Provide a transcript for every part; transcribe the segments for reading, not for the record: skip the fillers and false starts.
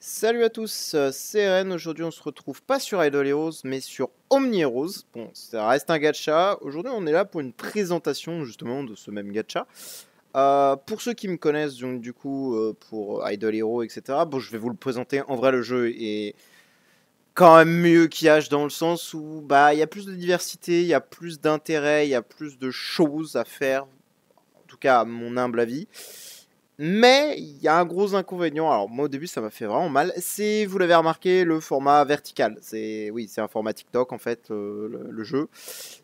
Salut à tous, c'est Ren. Aujourd'hui on se retrouve pas sur Idle Heroes mais sur Omni Heroes. Bon, ça reste un gacha. Aujourd'hui on est là pour une présentation justement de ce même gacha. Pour ceux qui me connaissent, donc du coup pour Idle Heroes etc. Bon, je vais vous le présenter. En vrai, le jeu est quand même mieux qu'IH dans le sens où bah il y a plus de diversité, il y a plus d'intérêt, il y a plus de choses à faire. En tout cas à mon humble avis. Mais il y a un gros inconvénient. Alors moi au début ça m'a fait vraiment mal. C'est, vous l'avez remarqué, le format vertical. C'est un format TikTok en fait, le jeu.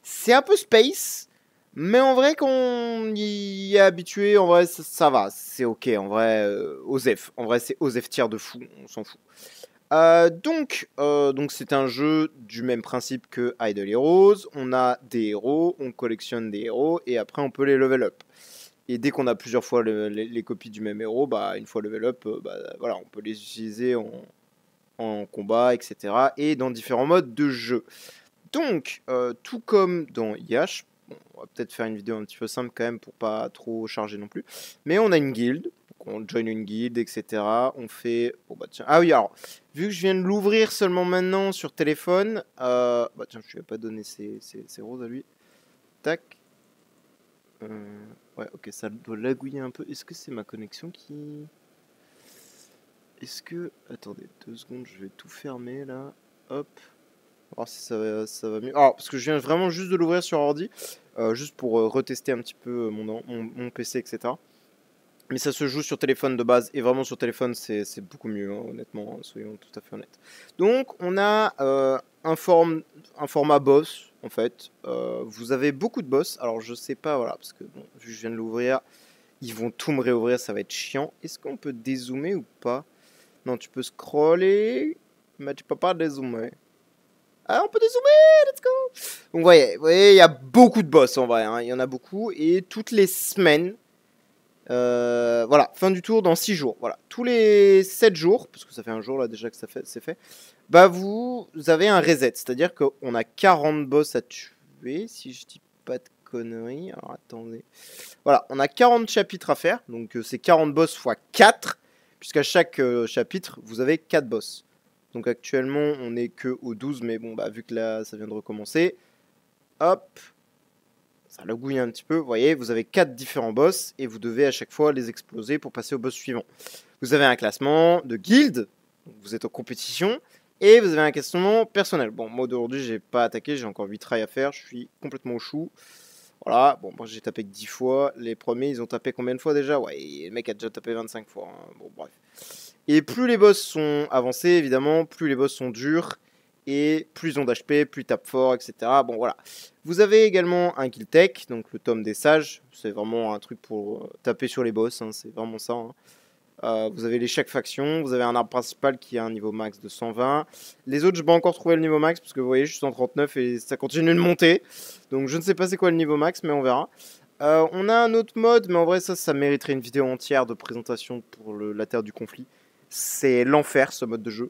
C'est un peu space, mais en vrai quand on y est habitué, en vrai ça va, c'est ok. En vrai, OZEF. En vrai c'est OZEF tier de fou, on s'en fout. Donc c'est un jeu du même principe que Idle Heroes. On a des héros, on collectionne des héros et après on peut les level up. Et dès qu'on a plusieurs fois les copies du même héros, bah, une fois level up, bah, voilà, on peut les utiliser en combat, etc. Et dans différents modes de jeu. Donc, tout comme dans IH, bon, on va peut-être faire une vidéo un petit peu simple quand même pour pas trop charger non plus. Mais on a une guilde, donc on join une guilde, etc. On fait... Bon, bah, tiens. Ah oui, alors, vu que je viens de l'ouvrir seulement maintenant sur téléphone, bah tiens, je lui ai pas donné ses roses à lui. Tac. Ouais, ok, ça doit lagouiller un peu. Est-ce que c'est ma connexion qui... Est-ce que... Attendez, 2 secondes, je vais tout fermer là. Hop. On va voir si ça va mieux. Alors, parce que je viens vraiment juste de l'ouvrir sur ordi. Juste pour retester un petit peu mon PC, etc. Mais ça se joue sur téléphone de base. Et vraiment sur téléphone, c'est beaucoup mieux, hein, honnêtement. Hein, soyons tout à fait honnêtes. Donc, on a un format boss, en fait. Vous avez beaucoup de boss. Alors, je sais pas, voilà, parce que bon, vu que je viens de l'ouvrir, ils vont tout me réouvrir, ça va être chiant. Est-ce qu'on peut dézoomer ou pas? Non, tu peux scroller, mais tu peux pas dézoomer. Ah, on peut dézoomer, let's go! Donc, vous voyez, il y a beaucoup de boss en vrai, hein, il y en a beaucoup. Et toutes les semaines, voilà, fin du tour dans 6 jours. Voilà, tous les 7 jours, parce que ça fait un jour là déjà que c'est fait, bah vous avez un reset. C'est-à-dire qu'on a 40 boss à tuer, si je dis pas de conneries. Alors attendez. Voilà, on a 40 chapitres à faire, donc c'est 40 boss x 4, puisqu'à chaque chapitre, vous avez 4 boss. Donc actuellement, on n'est que au 12, mais bon, bah vu que là, ça vient de recommencer, hop, ça lagouille un petit peu. Vous voyez, vous avez 4 différents boss, et vous devez à chaque fois les exploser pour passer au boss suivant. Vous avez un classement de guilde, donc vous êtes en compétition, et vous avez un classement personnel. Bon, moi d'aujourd'hui, j'ai pas attaqué, j'ai encore 8 trails à faire, je suis complètement au chou. Voilà, bon, moi j'ai tapé que 10 fois. Les premiers, ils ont tapé combien de fois déjà? Ouais, le mec a déjà tapé 25 fois. Hein. Bon, bref. Et plus les boss sont avancés, évidemment, plus les boss sont durs. Et plus ils ont d'HP, plus ils tapent fort, etc. Bon, voilà. Vous avez également un Kill Tech, donc le tome des sages. C'est vraiment un truc pour taper sur les boss, hein, c'est vraiment ça. Hein. Vous avez les chaque faction, vous avez un arbre principal qui a un niveau max de 120. Les autres, je n'ai pas encore trouvé le niveau max parce que vous voyez, je suis 139 et ça continue de monter. Donc je ne sais pas c'est quoi le niveau max, mais on verra. On a un autre mode, mais en vrai, ça mériterait une vidéo entière de présentation pour la Terre du Conflit. C'est l'enfer ce mode de jeu.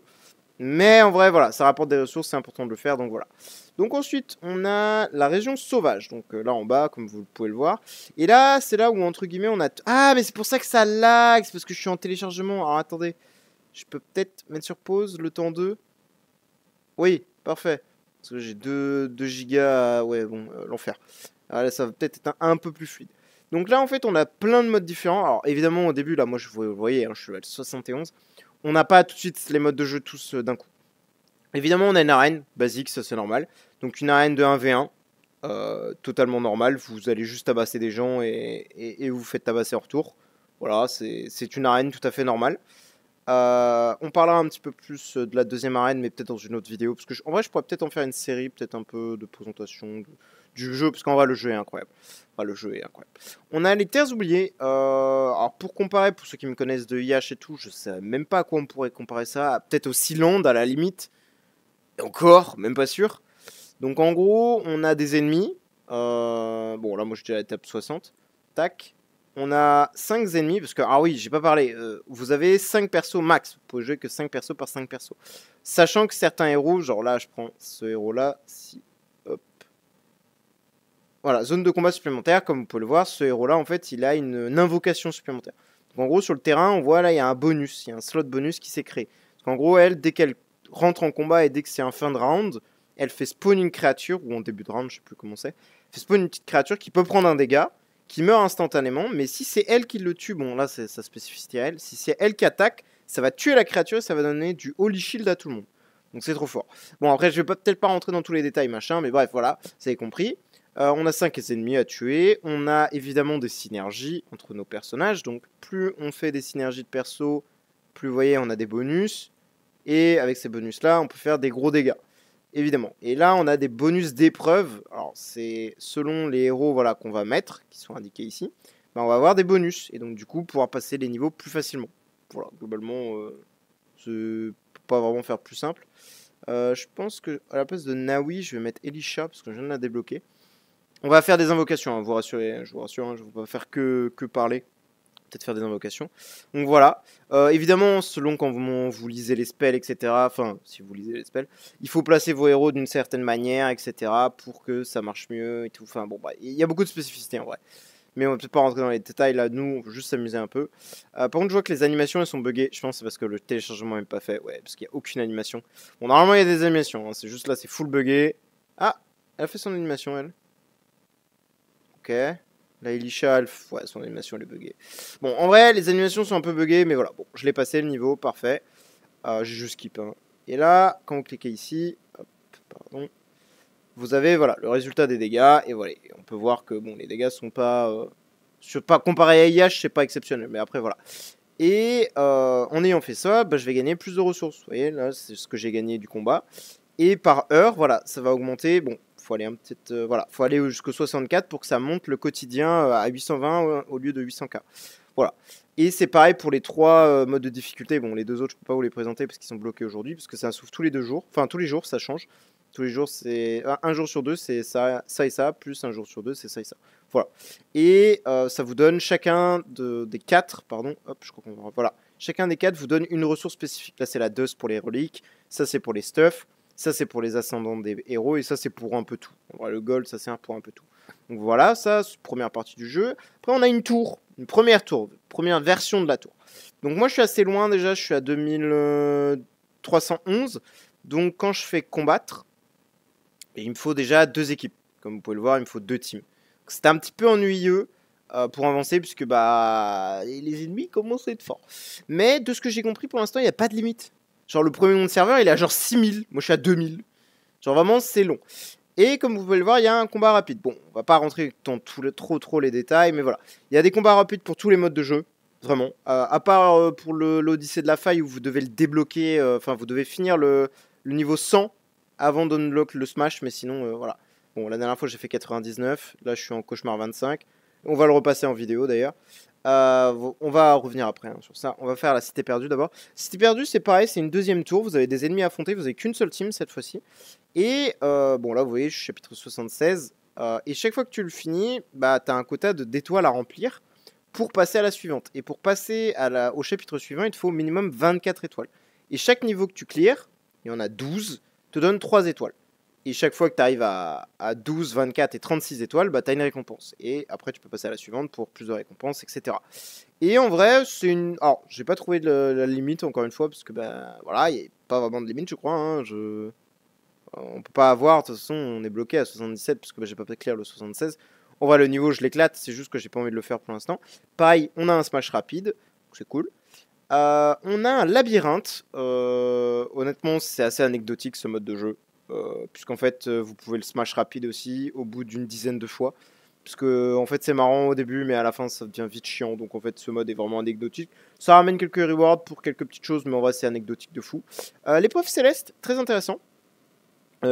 Mais en vrai, voilà, ça rapporte des ressources, c'est important de le faire, donc voilà. Donc ensuite, on a la région sauvage, donc là en bas, comme vous pouvez le voir. Et là, c'est là où, entre guillemets, on a... Ah, mais c'est pour ça que ça lag, c'est parce que je suis en téléchargement. Alors attendez, je peux peut-être mettre sur pause le temps 2. Oui, parfait. Parce que j'ai 2 gigas, ouais, bon, l'enfer. Ah, là, ça va peut-être être un peu plus fluide. Donc là, en fait, on a plein de modes différents. Alors évidemment, au début, là, moi, vous voyez, hein, je suis à 71. On n'a pas tout de suite les modes de jeu tous d'un coup. Évidemment, on a une arène basique, ça c'est normal. Donc une arène de 1v1, totalement normal. Vous allez juste tabasser des gens et vous faites tabasser en retour. Voilà, c'est une arène tout à fait normale. On parlera un petit peu plus de la deuxième arène, mais peut-être dans une autre vidéo. Parce que en vrai, je pourrais peut-être en faire une série, peut-être un peu de présentation du jeu, parce qu'en vrai, le jeu est incroyable. Enfin, le jeu est incroyable. On a les terres oubliées. Alors, pour comparer, pour ceux qui me connaissent de IH et tout, je sais même pas à quoi on pourrait comparer ça. Peut-être au Sealand, à la limite. Et encore, même pas sûr. Donc, en gros, on a des ennemis. Bon, là, moi, je suis à l'étape 60. Tac. On a 5 ennemis, parce que, ah oui, j'ai pas parlé, vous avez 5 persos max, vous pouvez jouer que 5 persos par 5 persos. Sachant que certains héros, genre là, je prends ce héros-là, si, hop. Voilà, zone de combat supplémentaire, comme vous pouvez le voir, ce héros-là, en fait, il a une invocation supplémentaire. Donc en gros, sur le terrain, on voit là, il y a un bonus, il y a un slot bonus qui s'est créé. qu'en gros, elle, dès qu'elle rentre en combat et dès que c'est un fin de round, elle fait spawn une créature, ou en début de round, je sais plus comment c'est, elle fait spawn une petite créature qui peut prendre un dégât, qui meurt instantanément, mais si c'est elle qui le tue, bon là c'est sa spécificité à elle, si c'est elle qui attaque, ça va tuer la créature et ça va donner du holy shield à tout le monde. Donc c'est trop fort. Bon après je vais peut-être pas rentrer dans tous les détails machin, mais bref voilà, vous avez compris. On a 5 ennemis à tuer, on a évidemment des synergies entre nos personnages, donc plus on fait des synergies de perso, plus vous voyez on a des bonus, et avec ces bonus là on peut faire des gros dégâts. Évidemment. Et là, on a des bonus d'épreuves. Alors, c'est selon les héros voilà, qu'on va mettre, qui sont indiqués ici, ben, on va avoir des bonus. Et donc, du coup, pouvoir passer les niveaux plus facilement. Voilà, globalement, c'est pas vraiment faire plus simple. Je pense que à la place de Nawi, je vais mettre Elisha, parce que je viens de la débloquer. On va faire des invocations, hein, vous rassurez, je vous rassure, hein, je ne vais pas faire que parler. Peut-être faire des invocations. Donc voilà. Évidemment, selon quand vous lisez les spells, etc. Enfin, si vous lisez les spells, il faut placer vos héros d'une certaine manière, etc. pour que ça marche mieux et tout. Enfin bon, bah, il y a beaucoup de spécificités en vrai. Mais on va peut-être pas rentrer dans les détails là. Nous, on veut juste s'amuser un peu. Par contre, je vois que les animations elles sont buggées. Je pense que c'est parce que le téléchargement n'est pas fait. Ouais, parce qu'il n'y a aucune animation. Bon, normalement, il y a des animations. Hein. C'est juste là, c'est full buggé. Ah, elle a fait son animation, elle. Ok. La Elisha, ouais, son animation elle est buggée. Bon, en vrai, les animations sont un peu buggées, mais voilà. Bon, je l'ai passé le niveau, parfait. J'ai juste skip. Hein. Et là, quand vous cliquez ici, hop, pardon, vous avez voilà le résultat des dégâts. Et voilà, on peut voir que bon, les dégâts sont pas, pas comparé à IH, c'est pas exceptionnel. Mais après voilà. Et en ayant fait ça, bah, je vais gagner plus de ressources. Vous voyez, là, c'est ce que j'ai gagné du combat. Et par heure, voilà, ça va augmenter. Bon, faut aller un petit, voilà, faut aller jusqu'au 64 pour que ça monte le quotidien à 820 au lieu de 800K. Voilà. Et c'est pareil pour les 3 modes de difficulté. Bon, les 2 autres, je peux pas vous les présenter parce qu'ils sont bloqués aujourd'hui, parce que ça s'ouvre tous les 2 jours. Enfin, tous les jours, ça change. Tous les jours, c'est un jour sur 2, c'est ça et ça, plus un jour sur 2, c'est ça et ça. Voilà. Et ça vous donne chacun des 4, pardon. Hop, je crois qu'on va. Voilà. Chacun des 4 vous donne une ressource spécifique. Là, c'est la dust pour les reliques. Ça, c'est pour les stuff. Ça, c'est pour les ascendants des héros. Et ça, c'est pour un peu tout. En vrai, le gold, ça sert pour un peu tout. Donc voilà, ça, c'est la première partie du jeu. Après, on a une tour. Une première tour. Première version de la tour. Donc moi, je suis assez loin déjà. Je suis à 2311. Donc quand je fais combattre, il me faut déjà 2 équipes. Comme vous pouvez le voir, il me faut 2 teams. C'était un petit peu ennuyeux pour avancer, puisque bah, les ennemis commencent à être forts. Mais de ce que j'ai compris, pour l'instant, il n'y a pas de limite. Genre le premier nom de serveur, il est à genre 6000. Moi, je suis à 2000. Genre vraiment, c'est long. Et comme vous pouvez le voir, il y a un combat rapide. Bon, on va pas rentrer dans trop les détails, mais voilà. Il y a des combats rapides pour tous les modes de jeu. Vraiment. À part pour l'Odyssée de la faille où vous devez le débloquer. Enfin, vous devez finir le niveau 100 avant d'unlock le smash. Mais sinon, voilà. Bon, la dernière fois, j'ai fait 99. Là, je suis en cauchemar 25. On va le repasser en vidéo d'ailleurs. On va revenir après hein, sur ça. On va faire la cité perdue d'abord. Cité perdue, c'est pareil, c'est une deuxième tour. Vous avez des ennemis à affronter. Vous n'avez qu'une seule team cette fois-ci. Et bon, là, vous voyez, je suis chapitre 76. Et chaque fois que tu le finis, bah, tu as un quota d'étoiles à remplir pour passer à la suivante. Et pour passer au chapitre suivant, il te faut au minimum 24 étoiles. Et chaque niveau que tu clears, il y en a 12, te donne 3 étoiles. Et chaque fois que tu arrives à 12, 24 et 36 étoiles, bah, tu as une récompense. Et après, tu peux passer à la suivante pour plus de récompenses, etc. Et en vrai, c'est une... Alors, j'ai pas trouvé la limite, encore une fois, parce que, bah, voilà, il n'y a pas vraiment de limite, je crois. Hein, on peut pas avoir, de toute façon, on est bloqué à 77, parce que bah, j'ai pas pu clear le 76. En vrai, le niveau, je l'éclate, c'est juste que j'ai pas envie de le faire pour l'instant. Pareil, on a un smash rapide, c'est cool. On a un labyrinthe. Honnêtement, c'est assez anecdotique, ce mode de jeu. Puisqu'en fait vous pouvez le smash rapide aussi au bout d'une dizaine de fois parce que en fait c'est marrant au début mais à la fin ça devient vite chiant, donc en fait ce mode est vraiment anecdotique. Ça ramène quelques rewards pour quelques petites choses mais en vrai c'est anecdotique de fou. L'épreuve céleste, très intéressant.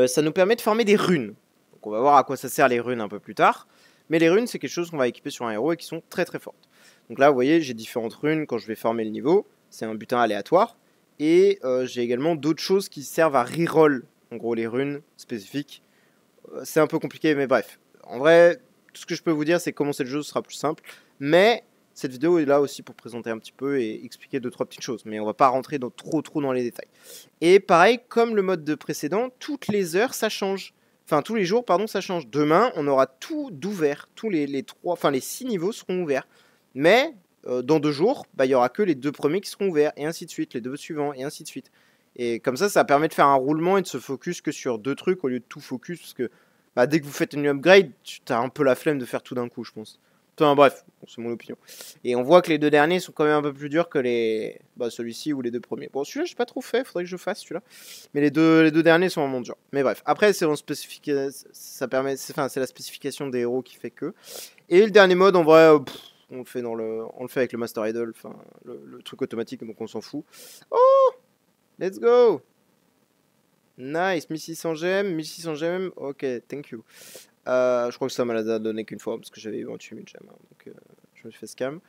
Ça nous permet de former des runes, donc on va voir à quoi ça sert les runes un peu plus tard, mais les runes c'est quelque chose qu'on va équiper sur un héros et qui sont très très fortes. Donc là vous voyez j'ai différentes runes quand je vais former le niveau, c'est un butin aléatoire et j'ai également d'autres choses qui servent à reroll. En gros, les runes spécifiques. C'est un peu compliqué, mais bref. En vrai, tout ce que je peux vous dire, c'est que commencer le jeu sera plus simple. Mais cette vidéo est là aussi pour présenter un petit peu et expliquer 2-3 petites choses. Mais on va pas rentrer trop dans les détails. Et pareil, comme le mode de précédent, toutes les heures, ça change. Enfin, tous les jours, pardon, ça change. Demain, on aura tout d'ouvert. Tous les 6 niveaux seront ouverts. Mais dans 2 jours, bah, il y aura que les 2 premiers qui seront ouverts, et ainsi de suite, les 2 suivants, et ainsi de suite. Et comme ça permet de faire un roulement et de se focus que sur 2 trucs au lieu de tout focus, parce que bah, dès que vous faites une upgrade, tu as un peu la flemme de faire tout d'un coup, je pense. Enfin bref, c'est mon opinion. Et on voit que les 2 derniers sont quand même un peu plus durs que celui-ci ou les 2 premiers. Bon, celui-là, j'ai pas trop fait, faudrait que je fasse celui-là. Mais les deux derniers sont vraiment durs. Mais bref, après, c'est ça permet, c'est la spécification des héros qui fait que. Et le dernier mode, en vrai, on le fait avec le Master Idol, enfin le truc automatique, donc on s'en fout. Oh, let's go. Nice, 1600 gemmes, 1600 gemmes, ok, thank you. Je crois que ça m'a donné qu'une fois parce que j'avais eu 28 000 gemmes, hein, donc je me suis fait scam.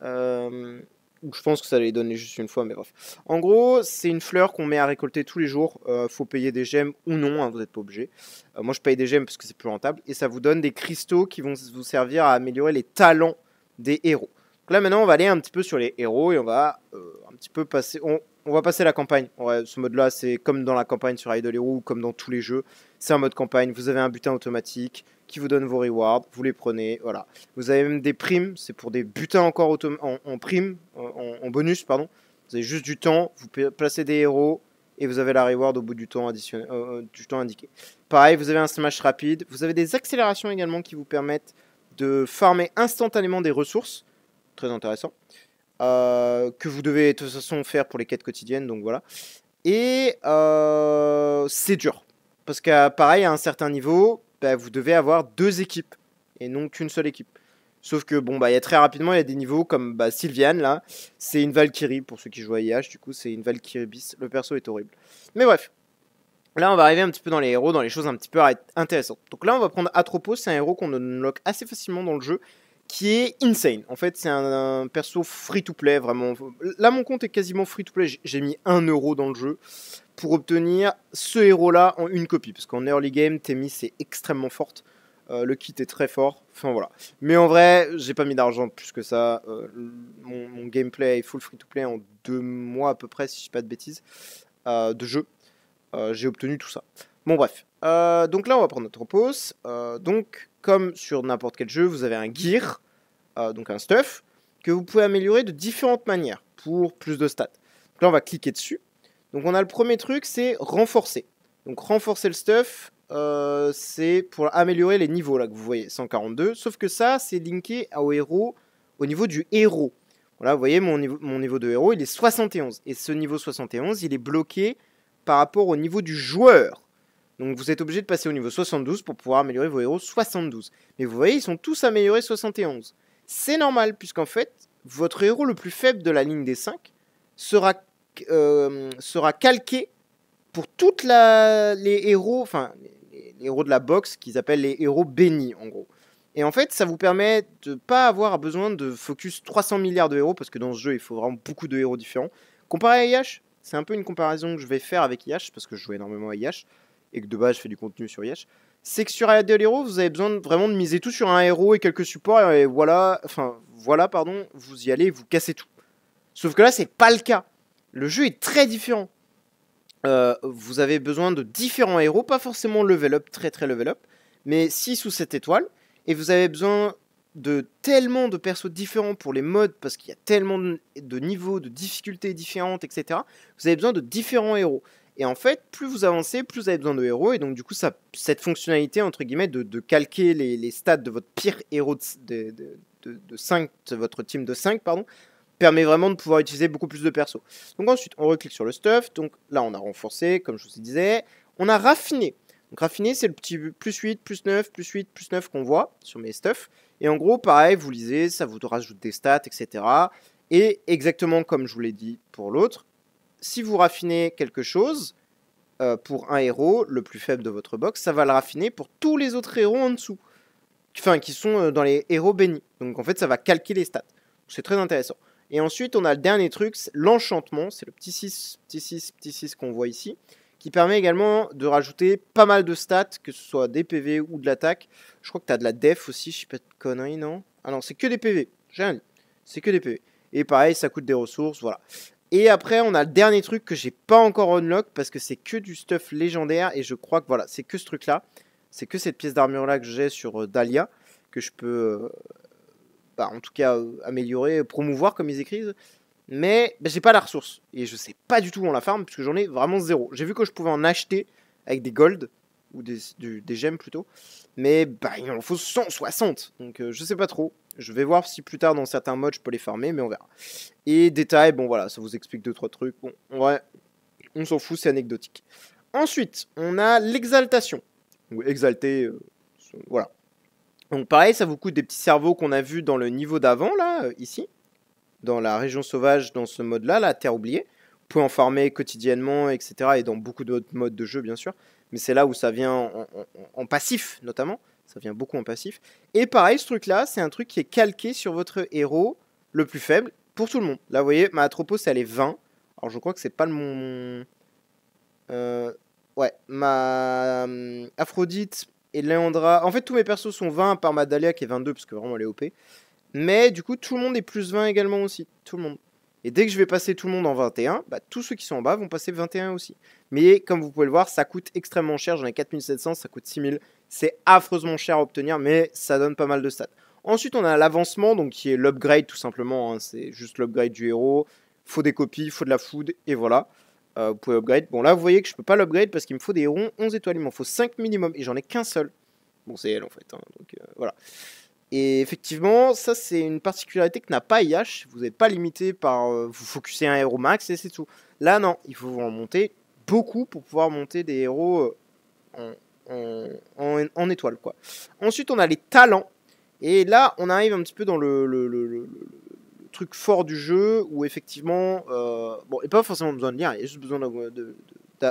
Je pense que ça allait donner juste une fois, mais bref. En gros, c'est une fleur qu'on met à récolter tous les jours. Faut payer des gemmes ou non, hein, vous n'êtes pas obligé. Moi, je paye des gemmes parce que c'est plus rentable. Et ça vous donne des cristaux qui vont vous servir à améliorer les talents des héros. Donc là, maintenant, on va aller un petit peu sur les héros et on va un petit peu passer... On va passer la campagne. Ouais, ce mode-là, c'est comme dans la campagne sur Idle Hero ou comme dans tous les jeux. C'est un mode campagne. Vous avez un butin automatique qui vous donne vos rewards. Vous les prenez. Voilà. Vous avez même des primes. C'est pour des butins encore en prime, en bonus, pardon. Vous avez juste du temps. Vous placez des héros et vous avez la reward au bout du temps, du temps indiqué. Pareil, vous avez un smash rapide. Vous avez des accélérations également qui vous permettent de farmer instantanément des ressources. Très intéressant. Que vous devez de toute façon faire pour les quêtes quotidiennes, donc voilà. Et c'est dur. Parce que pareil, à un certain niveau, bah, vous devez avoir 2 équipes et non qu'une seule équipe. Sauf que bon, bah, très rapidement, il y a des niveaux comme Sylviane, là. C'est une Valkyrie, pour ceux qui jouent à IH, du coup, c'est une Valkyrie bis. Le perso est horrible. Mais bref. Là, on va arriver un petit peu dans les héros, dans les choses un petit peu intéressantes. Donc là, on va prendre Atropos, c'est un héros qu'on unlock assez facilement dans le jeu, qui est insane. En fait, c'est un perso free-to-play, vraiment. Là, mon compte est quasiment free-to-play. J'ai mis 1 euro dans le jeu pour obtenir ce héros-là en une copie. Parce qu'en early game, Thémis est extrêmement forte. Le kit est très fort. Enfin, voilà. Mais en vrai, j'ai pas mis d'argent plus que ça. Mon gameplay est full free-to-play en 2 mois à peu près, si je dis pas de bêtises, de jeu. J'ai obtenu tout ça. Bon, bref. Donc là, on va prendre notre repose. Donc, comme sur n'importe quel jeu, vous avez un gear, donc un stuff, que vous pouvez améliorer de différentes manières pour plus de stats. Donc là, on va cliquer dessus. Donc, on a le premier truc, c'est renforcer. Donc, renforcer le stuff, c'est pour améliorer les niveaux, là, que vous voyez, 142. Sauf que ça, c'est linké au héros, au niveau du héros. Voilà, vous voyez, mon niveau de héros, il est 71. Et ce niveau 71, il est bloqué par rapport au niveau du joueur. Donc vous êtes obligé de passer au niveau 72 pour pouvoir améliorer vos héros 72. Mais vous voyez, ils sont tous améliorés 71. C'est normal, puisqu'en fait, votre héros le plus faible de la ligne des 5 sera calqué pour toutes les héros, enfin les héros de la box qu'ils appellent les héros bénis en gros. Et en fait, ça vous permet de ne pas avoir besoin de focus 300 milliards de héros, parce que dans ce jeu, il faut vraiment beaucoup de héros différents. Comparé à IH, c'est un peu une comparaison que je vais faire avec IH, parce que je joue énormément à IH, et que de base, je fais du contenu sur IH. C'est que sur Idle Hero, vous avez besoin vraiment de miser tout sur un héros et quelques supports, et voilà, vous y allez, vous cassez tout. Sauf que là, c'est pas le cas. Le jeu est très différent. Vous avez besoin de différents héros, pas forcément level up, très très level up, mais 6 ou 7 étoiles, et vous avez besoin de tellement de persos différents pour les modes, parce qu'il y a tellement de niveaux, de difficultés différentes, etc. Vous avez besoin de différents héros. Et en fait, plus vous avancez, plus vous avez besoin de héros, et donc du coup, cette fonctionnalité, entre guillemets, de calquer les stats de votre pire héros de 5, de votre team de 5, pardon, permet vraiment de pouvoir utiliser beaucoup plus de persos. Donc ensuite, on reclique sur le stuff. Donc là, on a renforcé, comme je vous disais. On a raffiné. Donc raffiné, c'est le petit plus 8, plus 9, plus 8, plus 9 qu'on voit sur mes stuffs. Et en gros, pareil, vous lisez, ça vous rajoute des stats, etc. Et exactement comme je vous l'ai dit pour l'autre, si vous raffinez quelque chose pour un héros, le plus faible de votre box, ça va le raffiner pour tous les autres héros en dessous. Enfin, qui sont dans les héros bénis. Donc en fait, ça va calquer les stats. C'est très intéressant. Et ensuite, on a le dernier truc, l'enchantement. C'est le petit 6, petit 6, petit 6 qu'on voit ici, qui permet également de rajouter pas mal de stats, que ce soit des PV ou de l'attaque. Je crois que tu as de la def aussi, je sais pas de conneries, non? Ah non, c'est que des PV. J'ai rien dit. C'est que des PV. Et pareil, ça coûte des ressources, voilà. Et après, on a le dernier truc que j'ai pas encore unlock, parce que c'est que du stuff légendaire, et je crois que voilà, c'est que ce truc-là. C'est que cette pièce d'armure-là que j'ai sur Dahlia, que je peux bah, en tout cas améliorer, promouvoir comme ils écrivent. Mais bah, j'ai pas la ressource. Et je sais pas du tout où on la farm, puisque j'en ai vraiment zéro. J'ai vu que je pouvais en acheter avec des gold, ou des gemmes plutôt. Mais bah, il en faut 160. Donc je sais pas trop. Je vais voir si plus tard dans certains modes je peux les farmer, mais on verra. Et détail, bon voilà, ça vous explique 2-3 trucs. Bon, en vrai, on s'en fout, c'est anecdotique. Ensuite, on a l'exaltation. Ou exalté, voilà. Donc pareil, ça vous coûte des petits cerveaux qu'on a vus dans le niveau d'avant, là, ici. Dans la région sauvage, dans ce mode-là, la terre oubliée. Vous pouvez en farmer quotidiennement, etc. Et dans beaucoup d'autres modes de jeu, bien sûr. Mais c'est là où ça vient en passif, notamment. Ça vient beaucoup en passif. Et pareil, ce truc-là, c'est un truc qui est calqué sur votre héros le plus faible pour tout le monde. Là, vous voyez, ma Atropos, elle est 20. Alors, je crois que c'est pas le mon... ouais, ma Aphrodite et Léandra... En fait, tous mes persos sont 20, par ma Dahlia qui est 22, parce que vraiment, elle est OP. Mais du coup, tout le monde est plus 20 également aussi. Tout le monde. Et dès que je vais passer tout le monde en 21, bah, tous ceux qui sont en bas vont passer 21 aussi. Mais comme vous pouvez le voir, ça coûte extrêmement cher. J'en ai 4700, ça coûte 6000. C'est affreusement cher à obtenir, mais ça donne pas mal de stats. Ensuite, on a l'avancement, donc qui est l'upgrade tout simplement. Hein. C'est juste l'upgrade du héros. Faut des copies, faut de la food, et voilà. Vous pouvez upgrade. Bon, là, vous voyez que je peux pas l'upgrade parce qu'il me faut des héros 11 étoiles. Il m'en faut 5 minimum, et j'en ai qu'un seul. Bon, c'est elle en fait. Hein. Donc voilà. Et effectivement, ça c'est une particularité que n'a pas IH. Vous n'êtes pas limité par vous focuser un héros max et c'est tout. Là non, il faut en monter beaucoup pour pouvoir monter des héros en étoile quoi. Ensuite on a les talents. Et là on arrive un petit peu dans le truc fort du jeu où effectivement, bon, il n'y a pas forcément besoin de lire, il y a juste besoin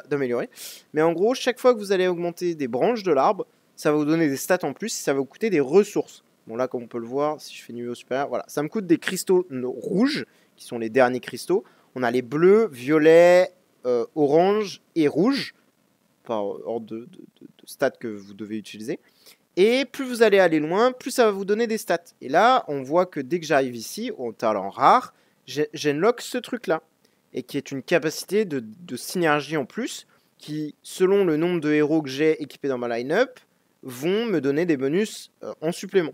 d'améliorer. Mais en gros, chaque fois que vous allez augmenter des branches de l'arbre, ça va vous donner des stats en plus et ça va vous coûter des ressources. Bon là, comme on peut le voir, si je fais niveau supérieur, voilà, ça me coûte des cristaux rouges, qui sont les derniers cristaux. On a les bleus, violets, orange et rouge, par ordre de stats que vous devez utiliser. Et plus vous allez aller loin, plus ça va vous donner des stats. Et là, on voit que dès que j'arrive ici, au talent rare, j'unlock ce truc-là. Et qui est une capacité de synergie en plus, qui, selon le nombre de héros que j'ai équipés dans ma line-up, vont me donner des bonus en supplément.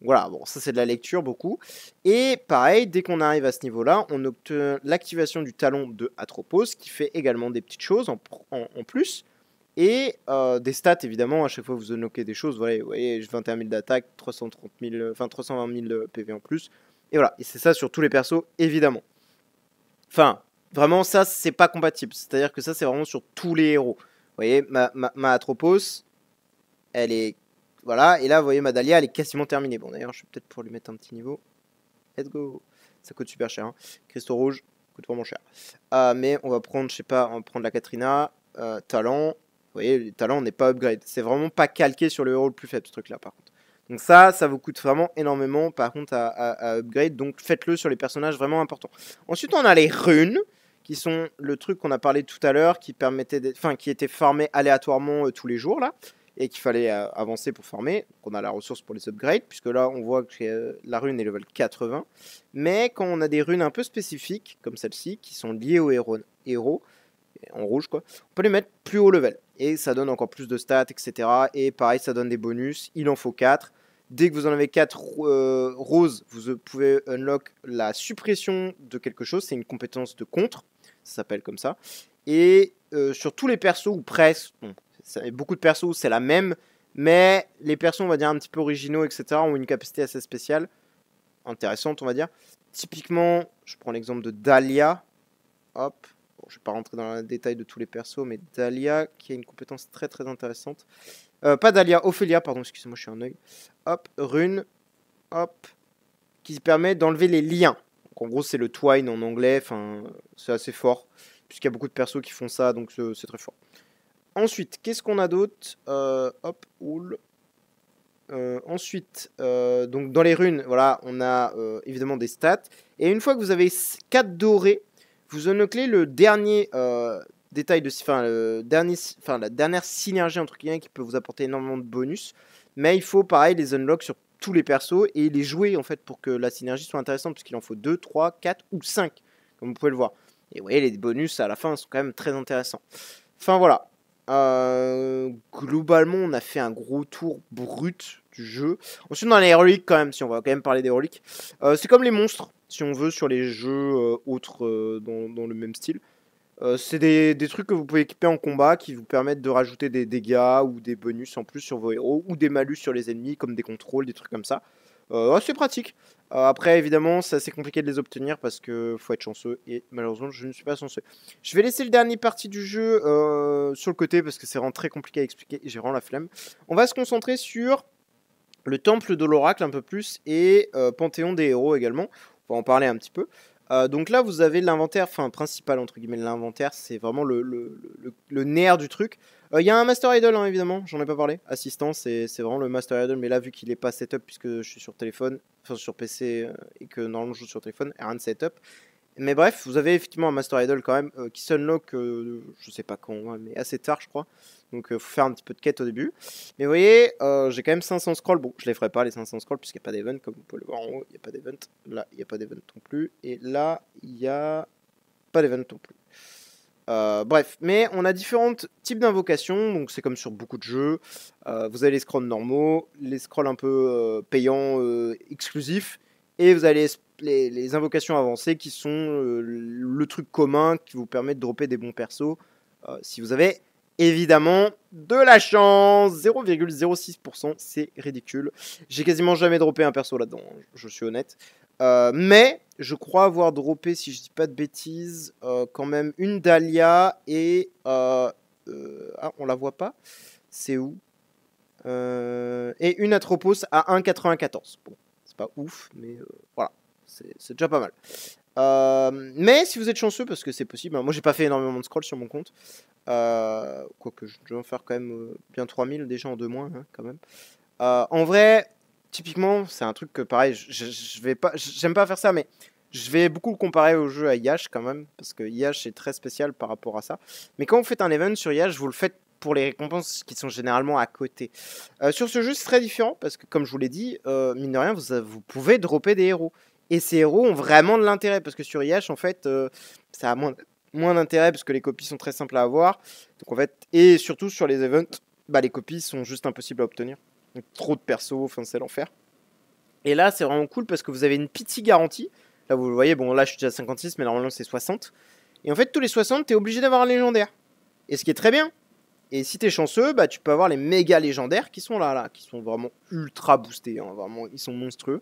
Voilà, bon, ça c'est de la lecture beaucoup. Et pareil, dès qu'on arrive à ce niveau-là, on obtient l'activation du talon de Atropos, qui fait également des petites choses en plus. Et des stats, évidemment, à chaque fois que vous unlockez des choses, vous voyez 21 000 d'attaque, 320 000 PV en plus. Et voilà, et c'est ça sur tous les persos, évidemment. Enfin, vraiment, ça, c'est pas compatible. C'est-à-dire que ça, c'est vraiment sur tous les héros. Vous voyez, ma Atropos, elle est... Voilà, et là, vous voyez, ma Dahlia, elle est quasiment terminée. Bon, d'ailleurs, je vais peut-être pour lui mettre un petit niveau. Let's go. Ça coûte super cher. Hein. Cristaux rouges, coûte vraiment cher. Mais on va prendre, je sais pas, on va prendre la Katrina. Talent. Vous voyez, le talent n'est pas upgrade. C'est vraiment pas calqué sur le héros le plus faible, ce truc-là, par contre. Donc ça vous coûte vraiment énormément, par contre, à upgrade. Donc faites-le sur les personnages vraiment importants. Ensuite, on a les runes, qui sont le truc qu'on a parlé tout à l'heure, qui étaient farmés aléatoirement tous les jours, là. Et qu'il fallait avancer pour farmer. Donc on a la ressource pour les upgrades, puisque là on voit que la rune est level 80. Mais quand on a des runes un peu spécifiques, comme celle-ci, qui sont liées au héros, en rouge quoi, on peut les mettre plus haut level. Et ça donne encore plus de stats, etc. Et pareil, ça donne des bonus, il en faut 4. Dès que vous en avez 4 roses, vous pouvez unlock la suppression de quelque chose, c'est une compétence de contre, ça s'appelle comme ça. Et sur tous les persos, ou presque, bon, beaucoup de persos c'est la même, mais les persos on va dire un petit peu originaux etc ont une capacité assez spéciale, intéressante on va dire. Typiquement, je prends l'exemple de Dahlia, hop, bon, je vais pas rentrer dans le détail de tous les persos, mais Dahlia qui a une compétence très très intéressante, pas Dahlia, Ophélia pardon, excusez-moi je suis un œil, hop, rune, hop, qui permet d'enlever les liens. Donc en gros c'est le twine en anglais, enfin c'est assez fort, puisqu'il y a beaucoup de persos qui font ça, donc c'est très fort. Ensuite, qu'est-ce qu'on a d'autre? Hop, oul. Ensuite, donc dans les runes, voilà, on a évidemment des stats. Et une fois que vous avez 4 dorés, vous unlockez le dernier détail de, la dernière synergie entre guillemets qui peut vous apporter énormément de bonus. Mais il faut pareil les unlock sur tous les persos et les jouer en fait pour que la synergie soit intéressante, puisqu'il en faut 2, 3, 4 ou 5, comme vous pouvez le voir. Et vous voyez, les bonus à la fin sont quand même très intéressants. Enfin voilà. Globalement, on a fait un gros tour brut du jeu. Ensuite, dans les reliques, quand même, si on va quand même parler des reliques, c'est comme les monstres, si on veut, sur les jeux autres dans le même style. C'est des trucs que vous pouvez équiper en combat qui vous permettent de rajouter des dégâts ou des bonus en plus sur vos héros ou des malus sur les ennemis comme des contrôles, des trucs comme ça. C'est pratique. Après, évidemment, c'est assez compliqué de les obtenir parce que faut être chanceux et malheureusement, je ne suis pas chanceux. Je vais laisser le dernier partie du jeu sur le côté parce que c'est vraiment très compliqué à expliquer et j'ai vraiment la flemme. On va se concentrer sur le temple de l'oracle un peu plus et Panthéon des héros également. On va en parler un petit peu. Donc là, vous avez l'inventaire, enfin principal entre guillemets, l'inventaire, c'est vraiment le nerf du truc. Il y a un Master Idol, hein, évidemment, j'en ai pas parlé. Assistant, c'est vraiment le Master Idol, mais là, vu qu'il est pas setup, puisque je suis sur téléphone, enfin sur PC, et que normalement je joue sur téléphone, rien de setup. Mais bref, vous avez effectivement un Master Idol quand même, qui s'unlock, je sais pas quand, hein, mais assez tard, je crois. Donc faut faire un petit peu de quête au début. Mais vous voyez, j'ai quand même 500 scrolls. Bon, je les ferai pas les 500 scrolls puisqu'il n'y a pas d'event, comme vous pouvez le voir en haut, il n'y a pas d'event. Là, il n'y a pas d'event non plus. Et là, il n'y a pas d'event non plus. Bref, mais on a différents types d'invocations, donc c'est comme sur beaucoup de jeux. Vous avez les scrolls normaux, les scrolls un peu payants, exclusifs, et vous avez les invocations avancées qui sont le truc commun qui vous permet de dropper des bons persos. Si vous avez évidemment de la chance, 0,06%, c'est ridicule. J'ai quasiment jamais droppé un perso là-dedans, je suis honnête. Mais je crois avoir droppé, si je dis pas de bêtises, quand même une Dahlia et... ah, on la voit pas. C'est où et une Atropos à 1,94. Bon, c'est pas ouf, mais voilà, c'est déjà pas mal. Mais si vous êtes chanceux, parce que c'est possible, hein, moi j'ai pas fait énormément de scroll sur mon compte, quoique je dois en faire quand même bien 3000 déjà en 2 mois, hein, quand même. En vrai, typiquement, c'est un truc que pareil, je vais pas, j'aime pas faire ça, mais je vais beaucoup le comparer au jeu à Yash quand même, parce que Yash est très spécial par rapport à ça. Mais quand vous faites un event sur Yash, vous le faites pour les récompenses qui sont généralement à côté. Sur ce jeu, c'est très différent, parce que comme je vous l'ai dit, mine de rien, vous pouvez dropper des héros. Et ces héros ont vraiment de l'intérêt, parce que sur Yash, en fait, ça a moins d'intérêt, parce que les copies sont très simples à avoir. Donc en fait, et surtout sur les events, bah, les copies sont juste impossibles à obtenir. Donc, trop de persos, enfin c'est l'enfer. Et là, c'est vraiment cool parce que vous avez une pity garantie. Là, vous le voyez, bon, là, je suis déjà à 56, mais normalement, c'est 60. Et en fait, tous les 60, t'es obligé d'avoir un légendaire. Et ce qui est très bien. Et si t'es chanceux, bah, tu peux avoir les méga légendaires qui sont là, qui sont vraiment ultra boostés. Hein, vraiment, ils sont monstrueux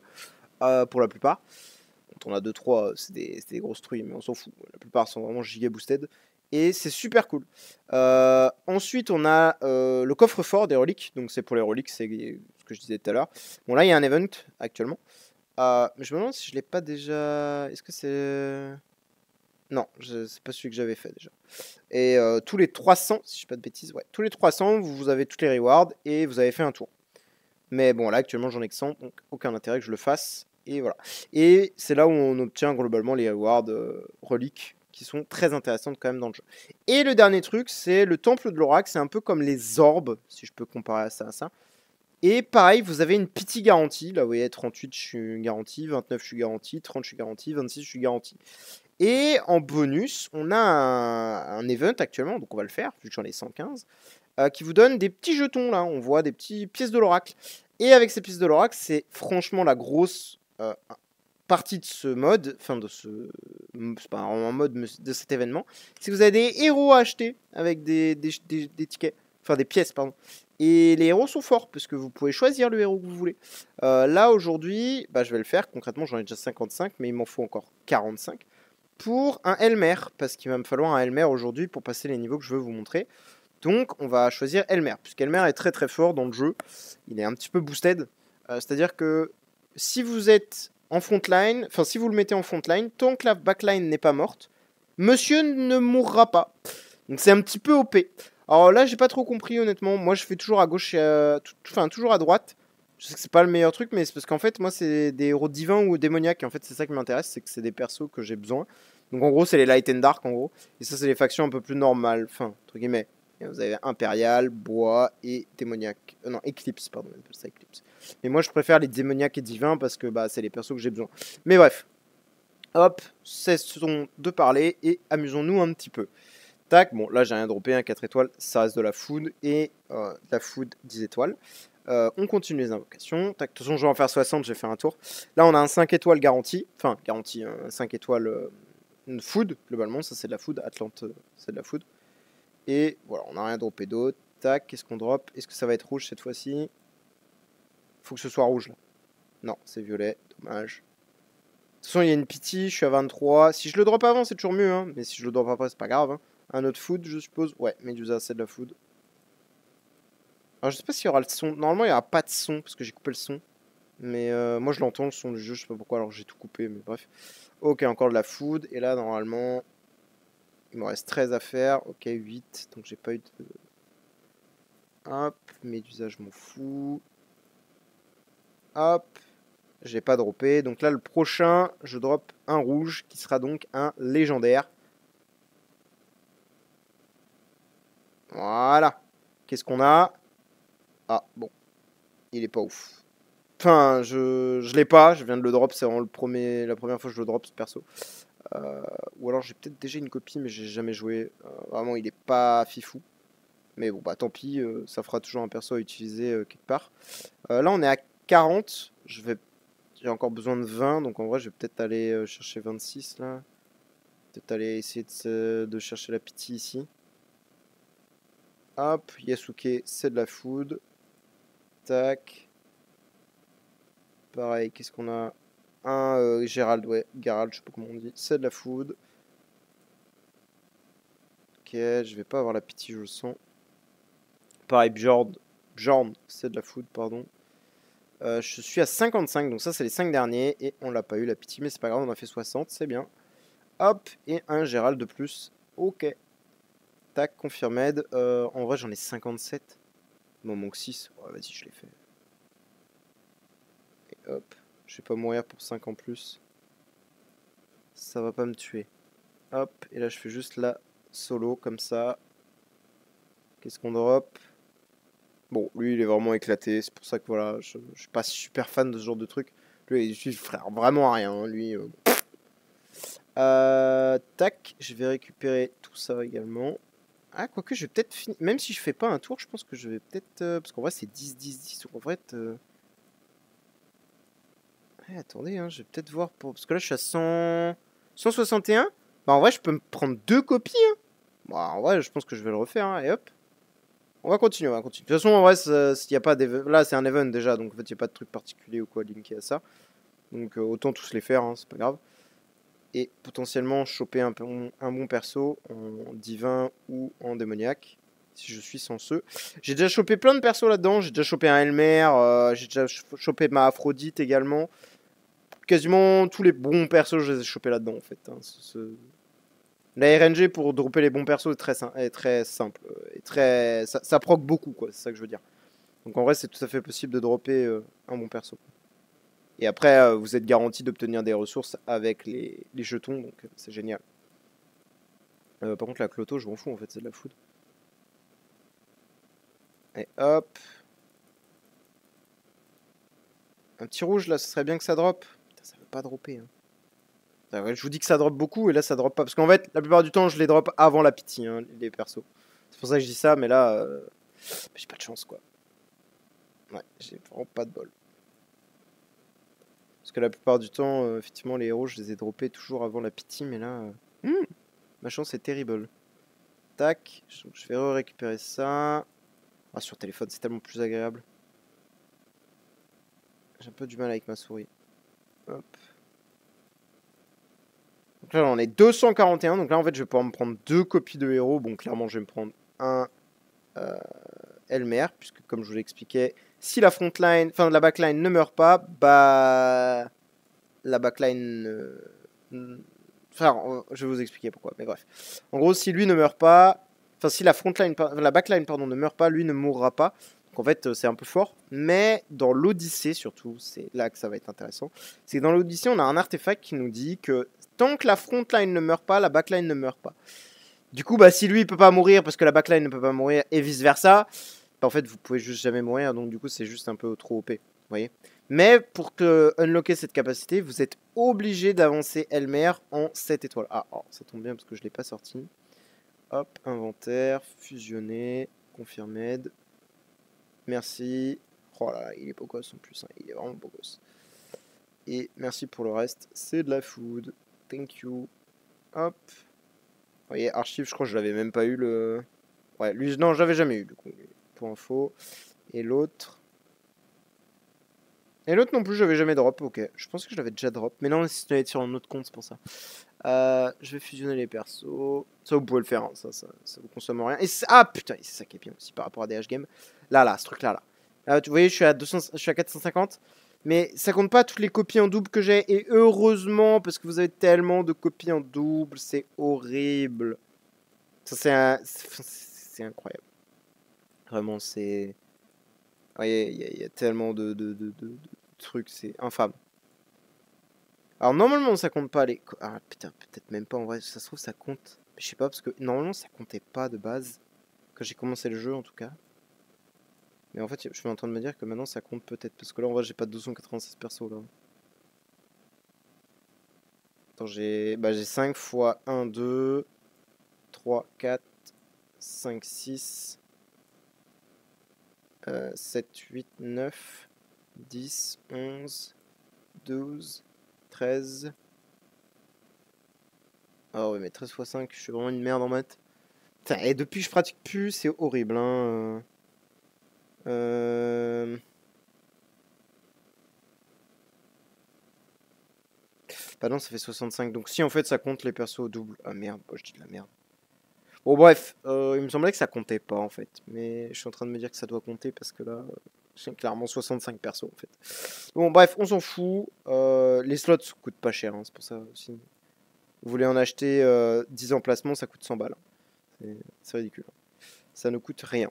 pour la plupart. Quand on a 2-3, c'est des grosses truies, mais on s'en fout. La plupart sont vraiment giga boosted. Et c'est super cool. Ensuite, on a le coffre-fort des reliques. Donc, c'est pour les reliques, c'est ce que je disais tout à l'heure. Bon, là, il y a un event actuellement. Mais je me demande si je l'ai pas déjà. Est-ce que c'est. Non, c'est pas celui que j'avais fait déjà. Et tous les 300, si je dis pas de bêtises, ouais, tous les 300, vous avez toutes les rewards et vous avez fait un tour. Mais bon, là, actuellement, j'en ai que 100, donc aucun intérêt que je le fasse. Et voilà. Et c'est là où on obtient globalement les rewards reliques qui sont très intéressantes quand même dans le jeu. Et le dernier truc, c'est le temple de l'oracle. C'est un peu comme les orbes, si je peux comparer ça à ça. Et pareil, vous avez une pity garantie. Là, vous voyez, 38, je suis garanti. 29, je suis garanti. 30, je suis garanti. 26, je suis garanti. Et en bonus, on a un event actuellement, donc on va le faire, vu que j'en ai 115, qui vous donne des petits jetons, là. On voit des petites pièces de l'oracle. Et avec ces pièces de l'oracle, c'est franchement la grosse partie de ce mode, enfin de ce... C'est pas un mode de cet événement, c'est que vous avez des héros à acheter avec des tickets, enfin des pièces, pardon. Et les héros sont forts, parce que vous pouvez choisir le héros que vous voulez. Là, aujourd'hui, bah, je vais le faire. Concrètement, j'en ai déjà 55, mais il m'en faut encore 45 pour un Elmer, parce qu'il va me falloir un Elmer aujourd'hui pour passer les niveaux que je veux vous montrer. Donc, on va choisir Elmer, puisqu'Elmer est très très fort dans le jeu. Il est un petit peu boosted. C'est-à-dire que si vous êtes en frontline, enfin si vous le mettez en frontline, tant que la backline n'est pas morte, monsieur ne mourra pas. Donc c'est un petit peu OP. Alors là, j'ai pas trop compris honnêtement. Moi, je fais toujours à gauche, enfin toujours à droite. Je sais que c'est pas le meilleur truc, mais c'est parce qu'en fait, moi, c'est des héros divins ou démoniaques. Et en fait, c'est ça qui m'intéresse, c'est que c'est des persos que j'ai besoin. Donc en gros, c'est les light and dark en gros. Et ça, c'est les factions un peu plus normales. Enfin, entre guillemets. Et vous avez Impérial, Bois et Démoniaque. Non, Eclipse, pardon, on appelle ça Eclipse. Mais moi, je préfère les démoniaques et divins parce que bah, c'est les persos que j'ai besoin. Mais bref. Hop, cessons de parler et amusons-nous un petit peu. Tac, bon, là, j'ai rien droppé, un 4 étoiles, ça reste de la food et de la food 10 étoiles. On continue les invocations. Tac, de toute façon, je vais en faire 60, j'ai fait un tour. Là, on a un 5 étoiles garanti. Enfin, garanti, un 5 étoiles food, globalement. Ça, c'est de la food. Atlante, c'est de la food. Et voilà, on n'a rien droppé d'autre. Tac, qu'est-ce qu'on drop? Est-ce que ça va être rouge cette fois-ci? Faut que ce soit rouge, là. Non, c'est violet. Dommage. De toute façon, il y a une pity. Je suis à 23. Si je le drop avant, c'est toujours mieux. Hein. Mais si je le drop après, c'est pas grave. Hein. Un autre food, je suppose. Ouais, Medusa, c'est de la food. Alors, je sais pas s'il y aura le son. Normalement, il n'y aura pas de son parce que j'ai coupé le son. Mais moi, je l'entends le son du jeu. Je sais pas pourquoi. Alors, j'ai tout coupé. Mais bref. Ok, encore de la food. Et là, normalement, il me reste 13 à faire. Ok, 8. Donc, j'ai pas eu de. Hop. Médusa, je m'en fous. Hop. J'ai pas droppé. Donc là, le prochain, je drop un rouge qui sera donc un légendaire. Voilà. Qu'est-ce qu'on a? Ah, bon. Il est pas ouf. Enfin, je l'ai pas. Je viens de le drop. C'est vraiment la première fois que je le drop, ce perso. Ou alors j'ai peut-être déjà une copie, mais j'ai jamais joué. Vraiment, il est pas fifou. Mais bon, bah tant pis. Ça fera toujours un perso à utiliser quelque part. Là, on est à 40. J'ai encore besoin de 20. Donc en vrai, je vais peut-être aller chercher 26 là. Peut-être aller essayer de chercher la pitié ici. Hop, Yasuke, c'est de la food. Tac. Pareil, qu'est-ce qu'on a? Un Gérald, ouais. Gerald, je sais pas comment on dit. C'est de la food. Ok, je vais pas avoir la pitié, je le sens. Pareil, Bjorn, c'est de la food, pardon. Je suis à 55, donc ça, c'est les 5 derniers. Et on l'a pas eu, la pitié, mais c'est pas grave, on a fait 60, c'est bien. Hop, et un Gérald de plus. Ok. Tac, confirmed. En vrai, j'en ai 57. Il m'en manque 6. Ouais, vas-y, je l'ai fait. Et hop. Je vais pas mourir pour 5 en plus. Ça va pas me tuer. Hop. Et là, je fais juste la solo, comme ça. Qu'est-ce qu'on drop? Bon, lui, il est vraiment éclaté. C'est pour ça que, voilà, je suis pas super fan de ce genre de truc. Lui, il suit frère vraiment à rien. Hein, lui. Tac. Je vais récupérer tout ça également. Ah, quoique, je vais peut-être finir. Même si je fais pas un tour, je pense que je vais peut-être. Parce qu'en vrai, c'est 10-10-10. En vrai, attendez, hein, je vais peut-être voir pour. Parce que là, je suis à 161. Bah, en vrai, je peux me prendre 2 copies. Hein. Bah, en vrai, je pense que je vais le refaire. Hein, et hop. On va continuer, on va continuer. De toute façon, en vrai, s'il y a pas là, c'est un event déjà. Donc, en fait, il n'y a pas de truc particulier ou quoi linké à ça. Donc, autant tous les faire. Hein, c'est pas grave. Et potentiellement, choper un bon perso en divin ou en démoniaque. Si je suis chanceux. J'ai déjà chopé plein de persos là-dedans. J'ai déjà chopé un Elmer. J'ai déjà chopé ma Aphrodite également. Quasiment tous les bons persos, je les ai chopés là-dedans en fait. Hein. La RNG pour dropper les bons persos est très simple. Et ça proc beaucoup, quoi. C'est ça que je veux dire. Donc en vrai, c'est tout à fait possible de dropper un bon perso. Et après, vous êtes garanti d'obtenir des ressources avec les jetons, donc c'est génial. Par contre, la Cloto, je m'en fous en fait, c'est de la food. Et hop. Un petit rouge là, ce serait bien que ça drop. Putain, ça veut pas dropper. Hein. Je vous dis que ça drop beaucoup et là ça drop pas. Parce qu'en fait, la plupart du temps, je les drop avant la pitié, hein, les persos. C'est pour ça que je dis ça, mais là, j'ai pas de chance quoi. Ouais, j'ai vraiment pas de bol. Parce que la plupart du temps, effectivement, les héros, je les ai droppés toujours avant la pitié, mais là, ma chance est terrible. Tac, je vais récupérer ça. Ah, sur téléphone, c'est tellement plus agréable. J'ai un peu du mal avec ma souris. Hop. Donc là, on est 241. Donc là, en fait, je vais pouvoir me prendre 2 copies de héros. Bon, clairement, je vais me prendre un Elmer, puisque comme je vous l'expliquais, si la frontline, enfin la backline ne meurt pas, bah la backline. Enfin, je vais vous expliquer pourquoi, mais bref. En gros, si lui ne meurt pas, enfin si la backline pardon ne meurt pas, lui ne mourra pas. Donc en fait, c'est un peu fort. Mais dans l'Odyssée, surtout, c'est là que ça va être intéressant. C'est que dans l'Odyssée, on a un artefact qui nous dit que tant que la frontline ne meurt pas, la backline ne meurt pas. Du coup, bah, si lui il peut pas mourir parce que la backline ne peut pas mourir et vice versa, bah, en fait vous pouvez juste jamais mourir. Donc du coup, c'est juste un peu trop OP. Vous voyez. Mais pour que unlocker cette capacité, vous êtes obligé d'avancer Elmer en 7 étoiles. Ah, oh, ça tombe bien parce que je l'ai pas sorti. Hop, inventaire, fusionner, confirmed. Merci. Oh là là, il est beau gosse en plus, hein. Il est vraiment beau gosse. Et merci pour le reste, c'est de la food. Thank you. Hop. Vous voyez, archive, je crois que je l'avais même pas eu le... Ouais, lui, non, j'avais jamais eu, du coup, pour info. Et l'autre... Et l'autre non plus, j'avais jamais drop, ok. Je pense que je l'avais déjà drop. Mais non, si tu l'avais sur un autre compte, c'est pour ça. Je vais fusionner les persos. Ça, vous pouvez le faire, hein. Ça vous consomme rien. Et ah putain, c'est ça qui est bien aussi par rapport à DH Game. Là, ce truc-là. Vous voyez, je suis à 450. Mais ça compte pas toutes les copies en double que j'ai. Et heureusement, parce que vous avez tellement de copies en double, c'est horrible. Ça, c'est incroyable. Vraiment, c'est... Vous voyez, il y a tellement de trucs, c'est infâme. Alors normalement ça compte pas les... Ah putain, peut-être même pas en vrai, ça se trouve ça compte. Je sais pas, parce que normalement ça comptait pas de base. Quand j'ai commencé le jeu en tout cas. Mais en fait je suis en train de me dire que maintenant ça compte peut-être. Parce que là en vrai j'ai pas 296 persos là. Attends, j'ai 5 fois 1, 2, 3, 4, 5, 6, 7, 8, 9, 10, 11, 12, 13... Ah ouais, mais 13 x 5, je suis vraiment une merde en maths. Putain, et depuis que je pratique plus, c'est horrible, hein. Bah non, ça fait 65. Donc si, en fait, ça compte les persos au double. Ah merde, je dis de la merde. Bon, bref, il me semblait que ça comptait pas, en fait. Mais je suis en train de me dire que ça doit compter parce que là, j'ai clairement 65 persos, en fait. Bon, bref, on s'en fout. Les slots coûtent pas cher, hein, c'est pour ça aussi. Vous voulez en acheter 10 emplacements, ça coûte 100 balles. C'est ridicule. Ça ne coûte rien.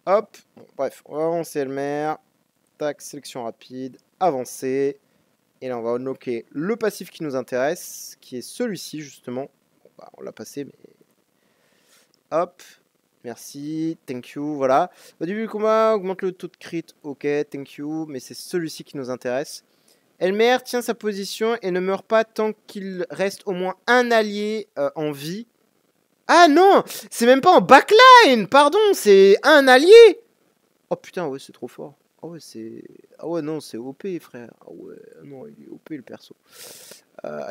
Hop, bon, bref, on va avancer Elmer. Tac, sélection rapide, avancer. Et là, on va unlocker le passif qui nous intéresse, qui est celui-ci, justement. Bon, bah, on l'a passé, mais... Hop, merci, thank you, voilà. Au début du combat, augmente le taux de crit, ok, thank you, mais c'est celui-ci qui nous intéresse. Elmer tient sa position et ne meurt pas tant qu'il reste au moins un allié en vie. Ah non, c'est même pas en backline, pardon, c'est un allié. Oh putain, ouais, c'est trop fort. Ah ouais, c'est... Ah ouais, non, c'est OP, frère. Ah ouais, non, il est OP, le perso.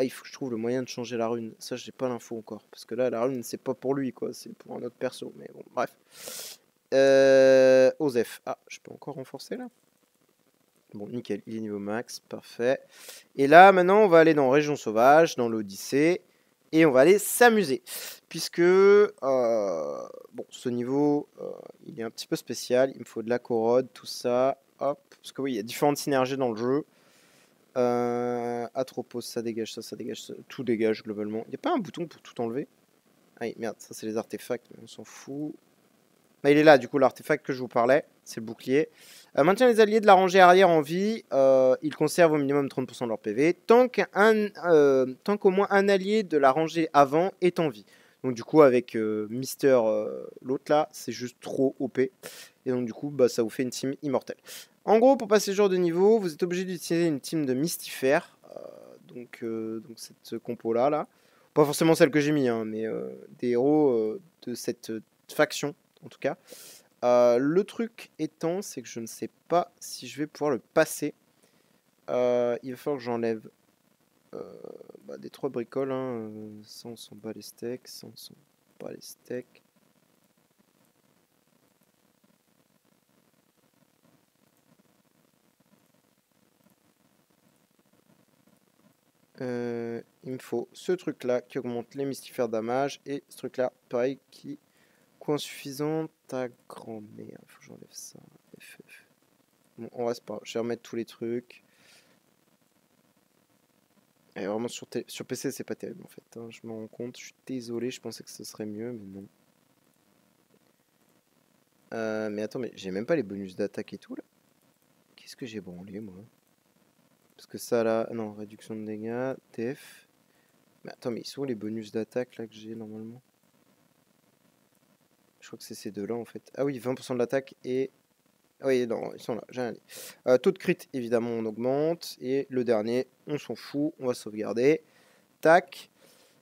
Il faut que je trouve le moyen de changer la rune. Ça, j'ai pas l'info encore. Parce que là, la rune, c'est pas pour lui, quoi. C'est pour un autre perso. Mais bon, bref. Osef. Ah, je peux encore renforcer, là? Bon, nickel. Il est niveau max. Parfait. Et là, maintenant, on va aller dans Région Sauvage, dans l'Odyssée. Et on va aller s'amuser. Puisque, bon, ce niveau, il est un petit peu spécial. Il me faut de la corrode, tout ça. Hop. Parce que oui, il y a différentes synergies dans le jeu. Atropos, ça dégage, ça dégage, ça, tout dégage globalement. Il n'y a pas un bouton pour tout enlever? Ah oui, merde, ça c'est les artefacts, mais on s'en fout. Bah, il est là, du coup, l'artefact que je vous parlais, c'est le bouclier. Maintient les alliés de la rangée arrière en vie. Ils conservent au minimum 30% de leur PV. Tant qu'au moins un allié de la rangée avant est en vie. Donc du coup, avec Mister, l'autre là, c'est juste trop OP. Et donc du coup, bah, ça vous fait une team immortelle. En gros, pour passer ce genre de niveau, vous êtes obligé d'utiliser une team de Mystifère. Donc cette compo là. Pas forcément celle que j'ai mis, hein, mais des héros de cette faction, en tout cas. Le truc étant, c'est que je ne sais pas si je vais pouvoir le passer. Il va falloir que j'enlève des 3 bricoles. Hein. Ça, on s'en bat les steaks. Ça, on s'en bat les steaks. Il me faut ce truc là qui augmente les mystifères damage et ce truc là pareil qui coûte insuffisant ta grand-mère. Faut que j'enlève ça. FF. Bon, on reste pas. Je vais remettre tous les trucs. Et vraiment sur PC c'est pas terrible en fait. Hein. Je me rends compte. Je suis désolé. Je pensais que ce serait mieux mais non. Mais attends, mais j'ai même pas les bonus d'attaque et tout là. Qu'est-ce que j'ai branlé moi? Parce que ça là, non, réduction de dégâts, TF. Mais attends, mais ils sont où les bonus d'attaque là que j'ai normalement? Je crois que c'est ces deux-là en fait. Ah oui, 20% de l'attaque et... Ah oui, non, ils sont là, j'ai rien dit. Taux de crit, évidemment, on augmente. Et le dernier, on s'en fout, on va sauvegarder. Tac.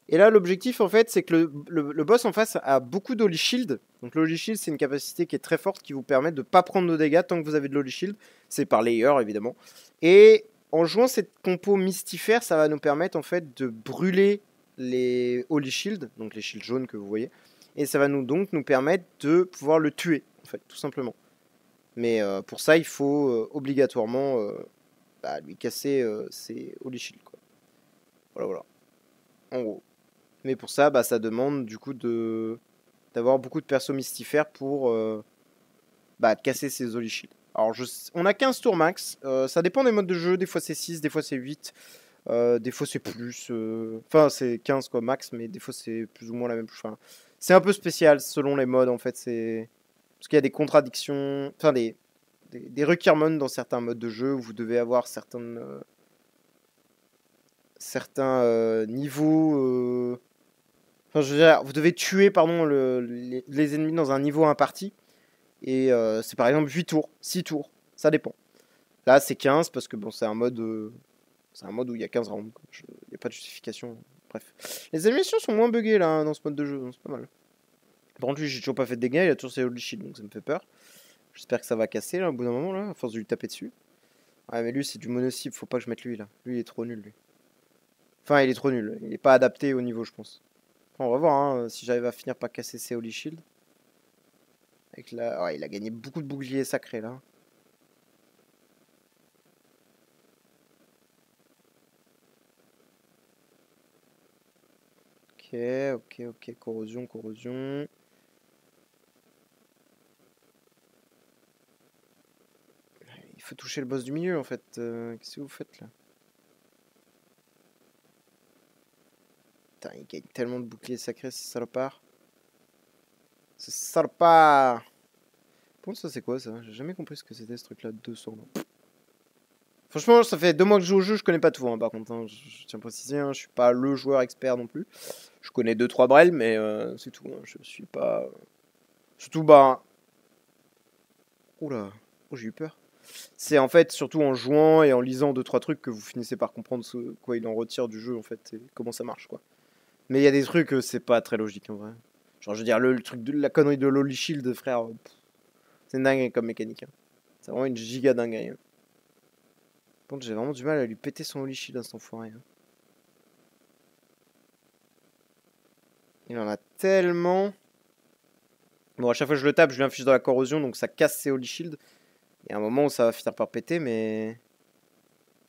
Et là, l'objectif, en fait, c'est que le boss en face a beaucoup d'Holy Shield. Donc, l'Holy Shield, c'est une capacité qui est très forte qui vous permet de ne pas prendre de dégâts tant que vous avez de l'Holy Shield. C'est par layer, évidemment. Et en jouant cette compo mystifère, ça va nous permettre, en fait, de brûler les Holy Shield, donc les shields jaunes que vous voyez. Et ça va nous permettre de pouvoir le tuer, en fait, tout simplement. Mais pour ça, il faut obligatoirement lui casser ses Holy Shield, quoi. Voilà, voilà. En gros. Mais pour ça, ça demande du coup d'avoir beaucoup de persos mystifères pour casser ses Holy Shield. Alors, on a 15 tours max. Ça dépend des modes de jeu. Des fois, c'est 6, des fois, c'est 8. Des fois, c'est plus. Enfin, c'est 15 quoi, max, mais des fois, c'est plus ou moins la même chose. Enfin, c'est un peu spécial selon les modes, en fait. Parce qu'il y a des contradictions. Enfin, des requirements dans certains modes de jeu où vous devez avoir certains niveaux. Enfin, je veux dire, vous devez tuer pardon, les ennemis dans un niveau imparti. Et c'est par exemple 8 tours, 6 tours. Ça dépend. Là, c'est 15 parce que bon, c'est un mode où il y a 15 rounds. Il n'y a pas de justification. Bref. Les animations sont moins buggées là dans ce mode de jeu. Donc c'est pas mal. Par contre, lui, j'ai toujours pas fait de dégâts. Il a toujours ses holy shield. Donc ça me fait peur. J'espère que ça va casser là, au bout d'un moment, là, à force de lui taper dessus. Ouais, mais lui, c'est du mono-cible. Faut pas que je mette lui là. Lui, il est trop nul, lui. Enfin, il est trop nul. Il est pas adapté au niveau, je pense. Enfin, on va voir hein, si j'arrive à finir par casser ses holy shield. Avec ouais, il a gagné beaucoup de boucliers sacrés là. Ok, corrosion, corrosion. Il faut toucher le boss du milieu en fait. Qu'est-ce que vous faites là? Putain, il gagne tellement de boucliers sacrés, ce salopard. Ce salopard! Bon, ça c'est quoi ça? J'ai jamais compris ce que c'était ce truc là, 200. Franchement, ça fait 2 mois que je joue au jeu, je connais pas tout hein, par contre. Hein. Je tiens à préciser, hein, je suis pas le joueur expert non plus. Je connais 2-3 brels, mais c'est tout. Hein. Je suis pas. Surtout, Oula, oh, j'ai eu peur. C'est en fait surtout en jouant et en lisant 2-3 trucs que vous finissez par comprendre quoi il en retire du jeu en fait et comment ça marche quoi. Mais il y a des trucs, c'est pas très logique en vrai. Genre je veux dire le truc de la connerie de l'Holy Shield frère, c'est dingue comme mécanique. Hein. C'est vraiment une giga dinguerie. Hein. Par contre j'ai vraiment du mal à lui péter son Holy Shield à cet enfoiré. Hein. Il en a tellement. Bon à chaque fois que je le tape je lui inflige de la corrosion donc ça casse ses Holy Shield. Il y a un moment où ça va finir par péter mais.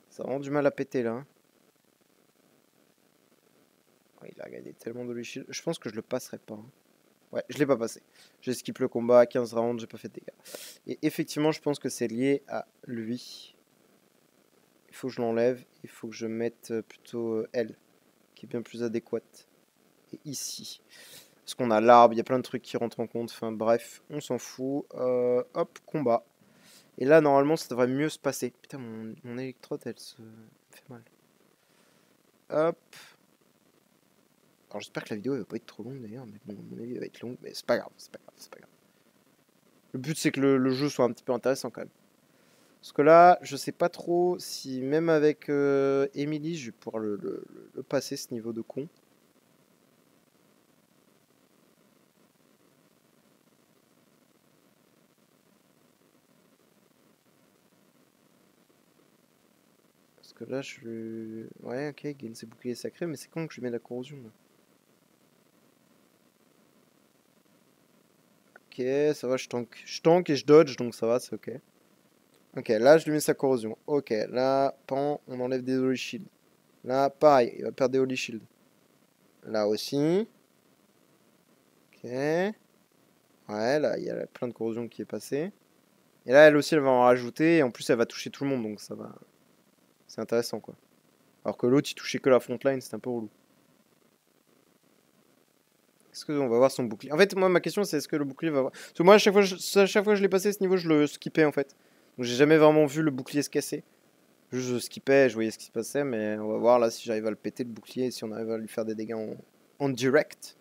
Ça a vraiment du mal à péter là. Hein. Il a gagné tellement de shield. Je pense que je le passerai pas. Hein. Ouais, je l'ai pas passé. J'ai skip le combat, 15 rounds, j'ai pas fait de dégâts. Et effectivement, je pense que c'est lié à lui. Il faut que je l'enlève. Il faut que je mette plutôt elle, qui est bien plus adéquate. Et ici. Parce qu'on a l'arbre, il y a plein de trucs qui rentrent en compte. Enfin bref, on s'en fout. Hop, combat. Et là, normalement, ça devrait mieux se passer. Putain, mon électrode, elle se fait mal. Hop. Alors j'espère que la vidéo elle va pas être trop longue d'ailleurs, mais bon, à mon avis elle va être longue, mais c'est pas grave, c'est pas grave, c'est pas grave. Le but c'est que le jeu soit un petit peu intéressant quand même. Parce que là, je sais pas trop si même avec Emily, je vais pouvoir le passer ce niveau de con. Parce que là, je vais... Ouais, ok, gain ses boucliers sacrés, mais c'est quand que je mets la corrosion là. Ok, ça va, je tank et je dodge, donc ça va, c'est ok. Ok, là, je lui mets sa corrosion. Ok, là, pan, on enlève des holy shield. Là, pareil, il va perdre des holy shield. Là aussi. Ok. Ouais, là, il y a plein de corrosion qui est passée. Et là, elle aussi, elle va en rajouter. Et en plus, elle va toucher tout le monde. Donc, ça va. C'est intéressant, quoi. Alors que l'autre, il touchait que la frontline. C'était un peu relou. Est-ce qu'on va voir son bouclier? En fait, moi, ma question, c'est est-ce que le bouclier va voir. Parce que moi, à chaque fois que je l'ai passé ce niveau, je le skippais, en fait. Donc, j'ai jamais vraiment vu le bouclier se casser. Juste, je skippais, je voyais ce qui se passait. Mais on va voir là si j'arrive à le péter, le bouclier. Et si on arrive à lui faire des dégâts en direct.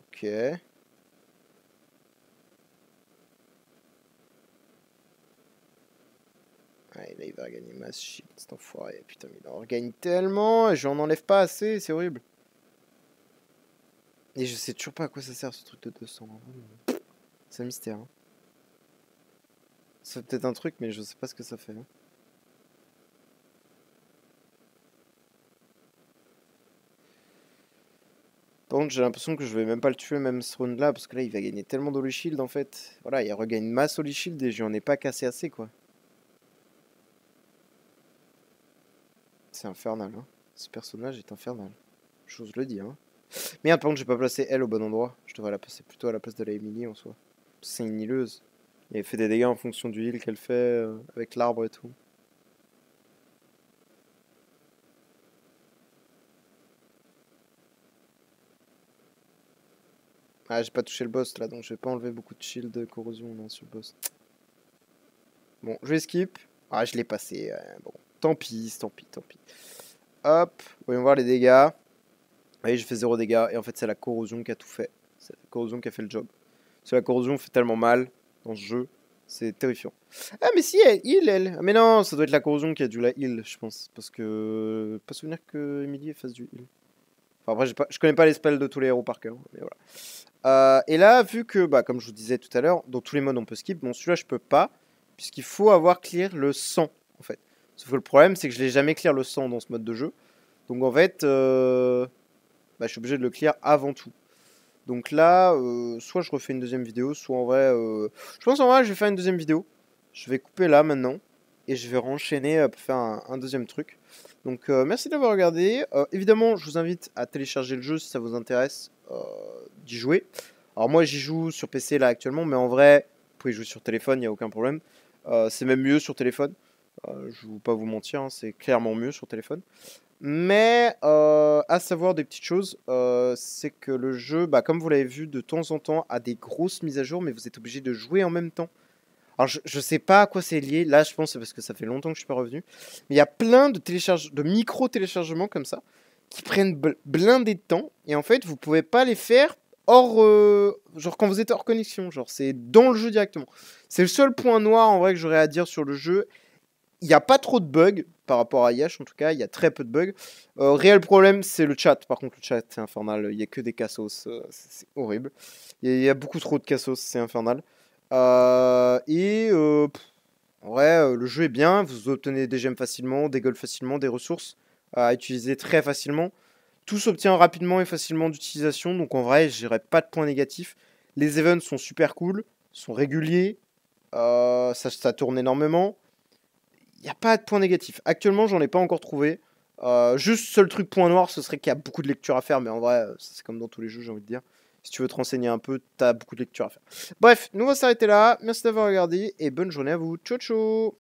Ok. faire gagner mass shield, cet enfoiré. Putain, mais il en regagne tellement et j'en enlève pas assez, c'est horrible. Et je sais toujours pas à quoi ça sert ce truc de 200. C'est un mystère. Hein. C'est peut-être un truc, mais je sais pas ce que ça fait. Hein. Par contre, j'ai l'impression que je vais même pas le tuer même ce round là, parce que là il va gagner tellement d'Holy Shield en fait. Voilà, il regagne masse Holy Shield et j'en ai pas cassé assez quoi. C'est infernal, hein. Ce personnage est infernal. J'ose le dire. Hein. Merde, par contre, j'ai pas placé elle au bon endroit. Je devrais la placer plutôt à la place de la Emily en soi. C'est une healeuse. Et elle fait des dégâts en fonction du heal qu'elle fait avec l'arbre et tout. Ah, j'ai pas touché le boss là, donc je vais pas enlever beaucoup de shield de corrosion non, sur le boss. Bon, je vais skip. Ah, je l'ai passé. Bon, tant pis, tant pis, tant pis. Hop, voyons voir les dégâts. Vous voyez, je fais 0 dégâts. Et en fait, c'est la corrosion qui a tout fait. C'est la corrosion qui a fait le job. Parce que la corrosion fait tellement mal dans ce jeu. C'est terrifiant. Ah, mais si, elle heal, elle. Ah, mais non, ça doit être la corrosion qui a dû la heal, je pense. Parce que. Pas souvenir que Emily fasse du heal. Enfin, après, je connais pas les spells de tous les héros par cœur. Mais voilà. Et là, vu que, bah, comme je vous disais tout à l'heure, dans tous les modes on peut skip. Bon, celui-là, je peux pas. Puisqu'il faut avoir clear le sang, en fait. Sauf que le problème, c'est que je l'ai jamais clear le sang dans ce mode de jeu. Donc, en fait, bah, je suis obligé de le clear avant tout. Donc là, soit je refais une deuxième vidéo, soit en vrai... Je pense en vrai, je vais faire une deuxième vidéo. Je vais couper là, maintenant. Et je vais renchaîner pour faire un deuxième truc. Donc, merci d'avoir regardé. Évidemment, je vous invite à télécharger le jeu si ça vous intéresse d'y jouer. Alors moi, j'y joue sur PC là actuellement, mais en vrai, vous pouvez jouer sur téléphone, il n'y a aucun problème. C'est même mieux sur téléphone. Je ne vais pas vous mentir, hein, c'est clairement mieux sur téléphone. Mais à savoir des petites choses, c'est que le jeu, bah, comme vous l'avez vu, de temps en temps a des grosses mises à jour, mais vous êtes obligé de jouer en même temps. Alors je sais pas à quoi c'est lié, là je pense c'est parce que ça fait longtemps que je suis pas revenu. Mais il y a plein de micro-téléchargements comme ça, qui prennent blindé de temps, et en fait vous pouvez pas les faire hors, genre quand vous êtes hors connexion, genre c'est dans le jeu directement. C'est le seul point noir en vrai que j'aurais à dire sur le jeu. Il n'y a pas trop de bugs par rapport à Yash, en tout cas, il y a très peu de bugs. Réel problème, c'est le chat. Par contre, le chat, c'est infernal. Il n'y a que des cassos. C'est horrible. Il y a beaucoup trop de cassos, c'est infernal. En vrai, le jeu est bien. Vous obtenez des gemmes facilement, des golds facilement, des ressources à utiliser très facilement. Tout s'obtient rapidement et facilement d'utilisation. Donc en vrai, je dirais pas de points négatifs. Les events sont super cool, sont réguliers. Ça tourne énormément. Il n'y a pas de point négatif. Actuellement, j'en ai pas encore trouvé. Juste, seul truc point noir, ce serait qu'il y a beaucoup de lecture à faire. Mais en vrai, c'est comme dans tous les jeux, j'ai envie de dire. Si tu veux te renseigner un peu, t'as beaucoup de lecture à faire. Bref, nous on va s'arrêter là. Merci d'avoir regardé et bonne journée à vous. Ciao, ciao!